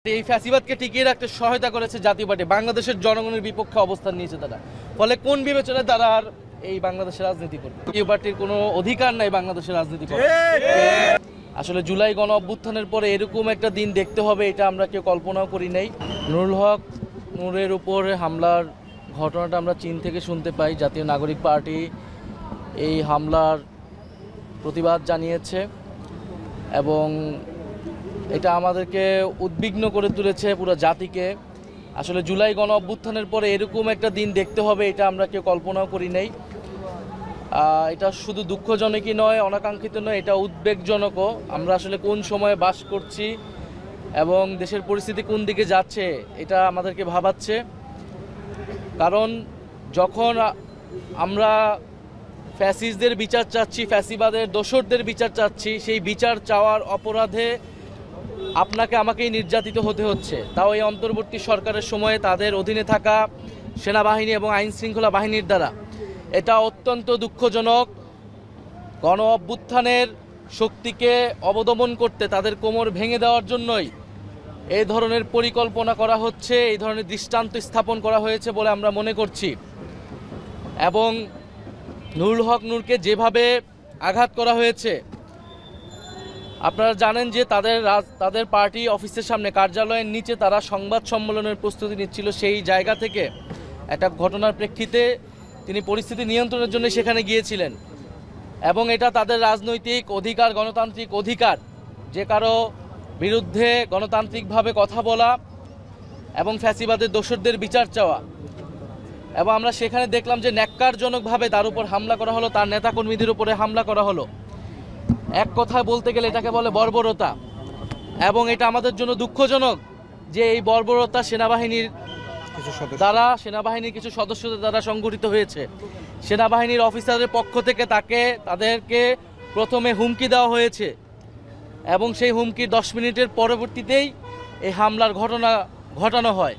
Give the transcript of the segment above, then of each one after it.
এই ফ্যাসিবাদকে টিকিয়ে রাখতে সহায়তা করেছে জাতীয় পার্টি, বাংলাদেশের জনগণের বিপক্ষে অবস্থান নিয়েছে তারা। ফলে কোন বিবেচনায় তারা আর এই বাংলাদেশের রাজনীতি করবে? জাতীয় পার্টির কোনো অধিকার নাই বাংলাদেশের রাজনীতি করার। আসলে জুলাই গণ অভ্যুত্থানের পরে এরকম একটা দিন দেখতে হবে, এটা আমরা কেউ কল্পনাও করি নাই। নুরুল হক নূরের উপর হামলার ঘটনাটা আমরা চীন থেকে শুনতে পাই। জাতীয় নাগরিক পার্টি এই হামলার প্রতিবাদ জানিয়েছে এবং এটা আমাদেরকে উদ্বিগ্ন করে তুলেছে পুরো জাতিকে। আসলে জুলাই গণ অভ্যুত্থানের পরে এরকম একটা দিন দেখতে হবে, এটা আমরা কেউ কল্পনাও করি নাই। এটা শুধু দুঃখজনকই নয়, অনাকাঙ্ক্ষিত নয়, এটা উদ্বেগজনকও। আমরা আসলে কোন সময়ে বাস করছি এবং দেশের পরিস্থিতি কোন দিকে যাচ্ছে এটা আমাদেরকে ভাবাচ্ছে। কারণ যখন আমরা ফ্যাসিস্টদের বিচার চাচ্ছি, ফ্যাসিবাদের দোসরদের বিচার চাচ্ছি, সেই বিচার চাওয়ার অপরাধে আপনাকে আমাকেই নির্যাতিত হতে হচ্ছে, তাও এই অন্তর্বর্তী সরকারের সময়ে তাদের অধীনে থাকা সেনাবাহিনী এবং আইন শৃঙ্খলা বাহিনীর দ্বারা। এটা অত্যন্ত দুঃখজনক। গণ অভ্যুত্থানের শক্তিকে অবদমন করতে, তাদের কোমর ভেঙে দেওয়ার জন্যই এই ধরনের পরিকল্পনা করা হচ্ছে, এই ধরনের দৃষ্টান্ত স্থাপন করা হয়েছে বলে আমরা মনে করছি। এবং নুরুল হক নূরকে যেভাবে আঘাত করা হয়েছে, আপনারা জানেন যে তাদের পার্টি অফিসের সামনে, কার্যালয়ের নিচে তারা সংবাদ সম্মেলনের প্রস্তুতি নিচ্ছিল। সেই জায়গা থেকে একটা ঘটনার প্রেক্ষিতে তিনি পরিস্থিতি নিয়ন্ত্রণের জন্য সেখানে গিয়েছিলেন এবং এটা তাদের রাজনৈতিক অধিকার, গণতান্ত্রিক অধিকার, যে কারো বিরুদ্ধে গণতান্ত্রিকভাবে কথা বলা এবং ফ্যাসিবাদের দোসরদের বিচার চাওয়া। এবং আমরা সেখানে দেখলাম যে ন্যাক্কারজনকভাবে তার উপর হামলা করা হলো, তার নেতাকর্মীদের উপরে হামলা করা হলো। এক কথায় বলতে গেলে এটাকে বলে বর্বরতা। এবং এটা আমাদের জন্য দুঃখজনক যে এই বর্বরতা সেনাবাহিনীর কিছু সদস্যদের দ্বারা সংগঠিত হয়েছে। সেনাবাহিনীর অফিসারের পক্ষ থেকে তাদেরকে প্রথমে হুমকি দেওয়া হয়েছে এবং সেই হুমকির 10 মিনিটের পরবর্তীতেই এই হামলার ঘটনা ঘটানো হয়।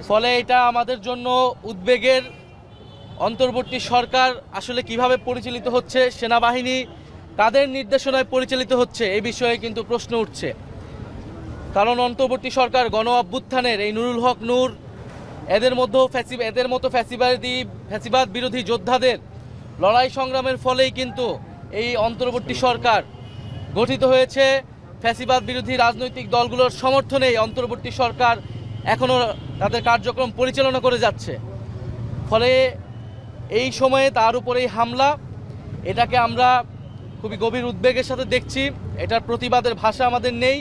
ফলে এটা আমাদের জন্য উদ্বেগের। অন্তর্বর্তী সরকার আসলে কিভাবে পরিচালিত হচ্ছে, সেনাবাহিনী কাদের নির্দেশনায় পরিচালিত হচ্ছে, এই বিষয়ে কিন্তু প্রশ্ন উঠছে। কারণ অন্তর্বর্তী সরকার গণ অভ্যুত্থানের এই নুরুল হক নূর, এদের মতো ফ্যাসিবাদ বিরোধী যোদ্ধাদের লড়াই সংগ্রামের ফলেই কিন্তু এই অন্তর্বর্তী সরকার গঠিত হয়েছে। ফ্যাসিবাদ বিরোধী রাজনৈতিক দলগুলোর সমর্থনেই অন্তর্বর্তী সরকার এখনও তাদের কার্যক্রম পরিচালনা করে যাচ্ছে। ফলে এই সময়ে তার উপরে এই হামলা, এটাকে আমরা খুবই গভীর উদ্বেগের সাথে দেখছি। এটার প্রতিবাদের ভাষা আমাদের নেই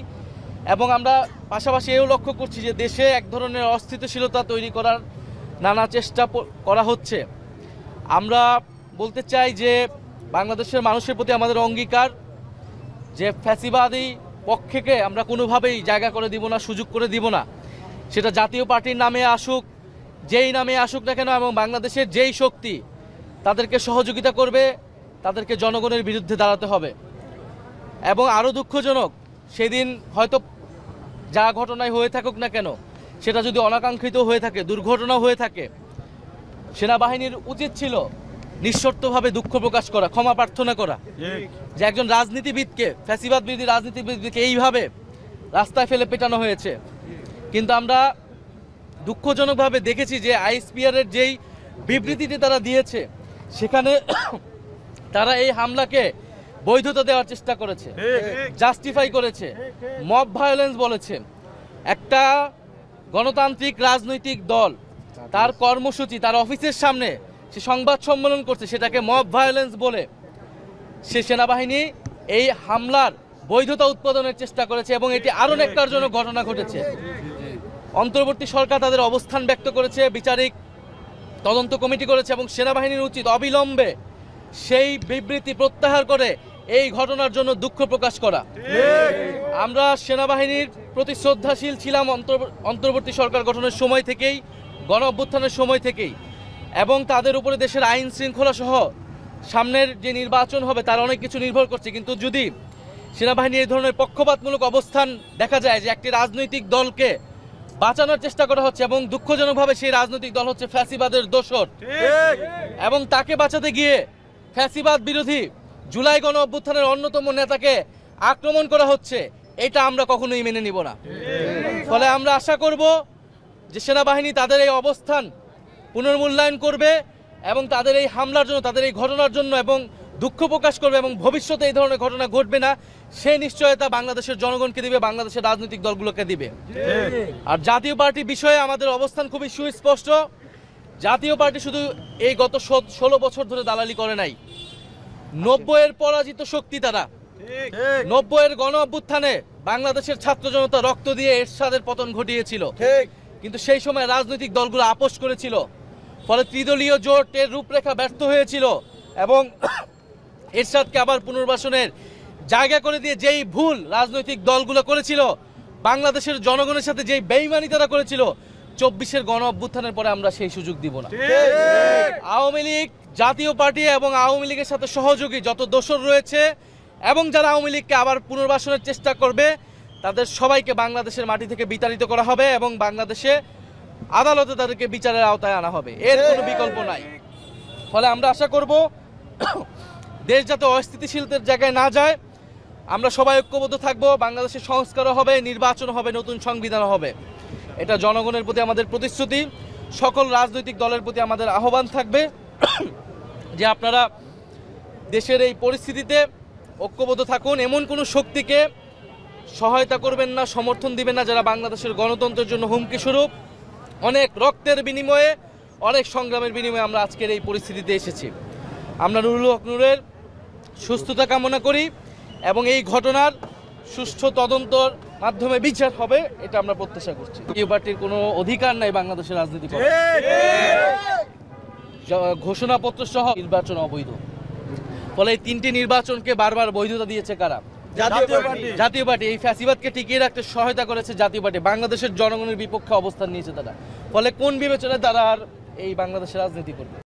এবং আমরা পাশাপাশি এও লক্ষ্য করছি যে দেশে এক ধরনের অস্থিতিশীলতা তৈরি করার নানা চেষ্টা করা হচ্ছে। আমরা বলতে চাই যে বাংলাদেশের মানুষের প্রতি আমাদের অঙ্গীকার যে ফ্যাসিবাদী পক্ষকে আমরা কোনোভাবেই জায়গা করে দিব না, সুযোগ করে দিব না। সেটা জাতীয় পার্টির নামে আসুক, যেই নামে আসুক না কেন, এবং বাংলাদেশের যেই শক্তি তাদেরকে সহযোগিতা করবে, তাদেরকে জনগণের বিরুদ্ধে দাঁড়াতে হবে। এবং আরও দুঃখজনক, সেদিন হয়তো যা ঘটনায় হয়ে থাকুক না কেন, সেটা যদি অনাকাঙ্ক্ষিত হয়ে থাকে, দুর্ঘটনা হয়ে থাকে, সেনাবাহিনীর উচিত ছিল নিঃশর্তভাবে দুঃখ প্রকাশ করা, ক্ষমা প্রার্থনা করা। যে একজন রাজনীতিবিদকে, ফ্যাসিবাদ বিরোধী রাজনীতিবিদকে এইভাবে রাস্তায় ফেলে পেটানো হয়েছে। কিন্তু আমরা দুঃখজনকভাবে দেখেছি যে আইএসপিআরের যেই বিবৃতিটি তারা দিয়েছে, সেখানে তারা এই হামলাকে বৈধতা দেওয়ার চেষ্টা করেছে, জাস্টিফাই করেছে, মব ভায়োলেন্স বলেছে। একটা গণতান্ত্রিক রাজনৈতিক দল তার কর্মসূচি, তার অফিসের সামনে সে সংবাদ সম্মেলন করছে, সেটাকে মব ভায়োলেন্স বলে সে সেনাবাহিনী এই হামলার বৈধতা উৎপাদনের চেষ্টা করেছে এবং এটি আরও ন্যাক্কারজনক ঘটনা ঘটেছে। অন্তর্বর্তী সরকার তাদের অবস্থান ব্যক্ত করেছে, বিচারিক তদন্ত কমিটি করেছে এবং সেনাবাহিনীর উচিত অবিলম্বে সেই বিবৃতি প্রত্যাহার করে এই ঘটনার জন্য দুঃখ প্রকাশ করা। আমরা সেনাবাহিনীর প্রতি শ্রদ্ধাশীল ছিলাম অন্তর্বর্তী সরকার গঠনের সময় থেকেই, গণ অভ্যুত্থানের সময় থেকেই, এবং তাদের উপরে দেশের আইন শৃঙ্খলা সহ সামনের যে নির্বাচন হবে তার অনেক কিছু নির্ভর করছে। কিন্তু যদি সেনাবাহিনী এই ধরনের পক্ষপাতমূলক অবস্থান দেখা যায়, যে একটি রাজনৈতিক দলকে বাঁচানোর চেষ্টা করা হচ্ছে এবং দুঃখজনকভাবে সেই রাজনৈতিক দল হচ্ছে ফ্যাসিবাদের দোসর, এবং তাকে বাঁচাতে গিয়ে ফ্যাসিবাদ বিরোধী জুলাই গণ অভ্যুত্থানের অন্যতম নেতাকে আক্রমণ করা হচ্ছে, এটা আমরা কখনোই মেনে নিব না। ফলে আমরা আশা করব যে সেনাবাহিনী তাদের এই অবস্থান পুনর্মূল্যায়ন করবে এবং তাদের এই হামলার জন্য, তাদের এই ঘটনার জন্য এবং দুঃখ প্রকাশ করবে এবং ভবিষ্যতে এই ধরনের ঘটনা ঘটবে না সেই নিশ্চয়তা বাংলাদেশের জনগণকে দিবে, বাংলাদেশের রাজনৈতিক দলগুলোকে দিবে। আর জাতীয় পার্টি বিষয়ে আমাদের অবস্থান খুবই সুস্পষ্ট। জাতীয় পার্টি শুধু এই গত 16 বছর ধরে দালালি করে নাই। 90-এর পরাজিত শক্তি তারা। 90-এর গণ অভ্যুত্থানে বাংলাদেশের ছাত্র জনতা রক্ত দিয়ে এরশাদের পতন ঘটিয়েছিল, কিন্তু সেই সময় রাজনৈতিক দলগুলো আপোষ করেছিল। ফলে ত্রিদলীয় জোটের রূপরেখা ব্যর্থ হয়েছিল এবং এরশাদকে আবার পুনর্বাসনের জায়গা করে দিয়ে যেই ভুল রাজনৈতিক দলগুলো করেছিল, বাংলাদেশের জনগণের সাথে যেই বেইমানি তারা করেছিল, 24-এর গণ অভ্যুত্থানের পরে আমরা সেই সুযোগ দিব না। আওয়ামী লীগ, জাতীয় পার্টি এবং আওয়ামী লীগের সাথে সহযোগী যত দোসর রয়েছে এবং যারা আওয়ামী লীগকে আবার পুনর্বাসনের চেষ্টা করবে, তাদের সবাইকে বাংলাদেশের মাটি থেকে বিতাড়িত করা হবে এবং বাংলাদেশে আদালতে তাদেরকে বিচারের আওতায় আনা হবে, এর কোনো বিকল্প নাই। ফলে আমরা আশা করব দেশ যাতে অস্থিতিশীলতার জায়গায় না যায়, আমরা সবাই ঐক্যবদ্ধ থাকবো। বাংলাদেশের সংস্কারও হবে, নির্বাচন হবে, নতুন সংবিধান হবে। এটা জনগণের প্রতি আমাদের প্রতিশ্রুতি। সকল রাজনৈতিক দলের প্রতি আমাদের আহ্বান থাকবে যে আপনারা দেশের এই পরিস্থিতিতে ঐক্যবদ্ধ থাকুন, এমন কোনো শক্তিকে সহায়তা করবেন না, সমর্থন দিবেন না যারা বাংলাদেশের গণতন্ত্রের জন্য হুমকি স্বরূপ। অনেক রক্তের বিনিময়ে, অনেক সংগ্রামের বিনিময়ে আমরা আজকের এই পরিস্থিতিতে এসেছি। আমরা নুরুল হক নূরের সুস্থতা কামনা করি এবং এই ঘটনার সুষ্ঠু তদন্তর মাধ্যমে বিচার হবে, এটা আমরা প্রত্যাশা করছি। জাতীয় পার্টির কোনো অধিকার নাই বাংলাদেশের রাজনীতি করার। ঘোষণাপত্র সহ নির্বাচন অবৈধ। ফলে এই 3টি নির্বাচনকে বারবার বৈধতা দিয়েছে কারা? জাতীয় পার্টি। এই ফ্যাসিবাদকে টিকিয়ে রাখতে সহায়তা করেছে জাতীয় পার্টি। বাংলাদেশের জনগণের বিপক্ষে অবস্থান নিয়েছে তারা। ফলে কোন বিবেচনায় তারা আর এই বাংলাদেশের রাজনীতি করবে?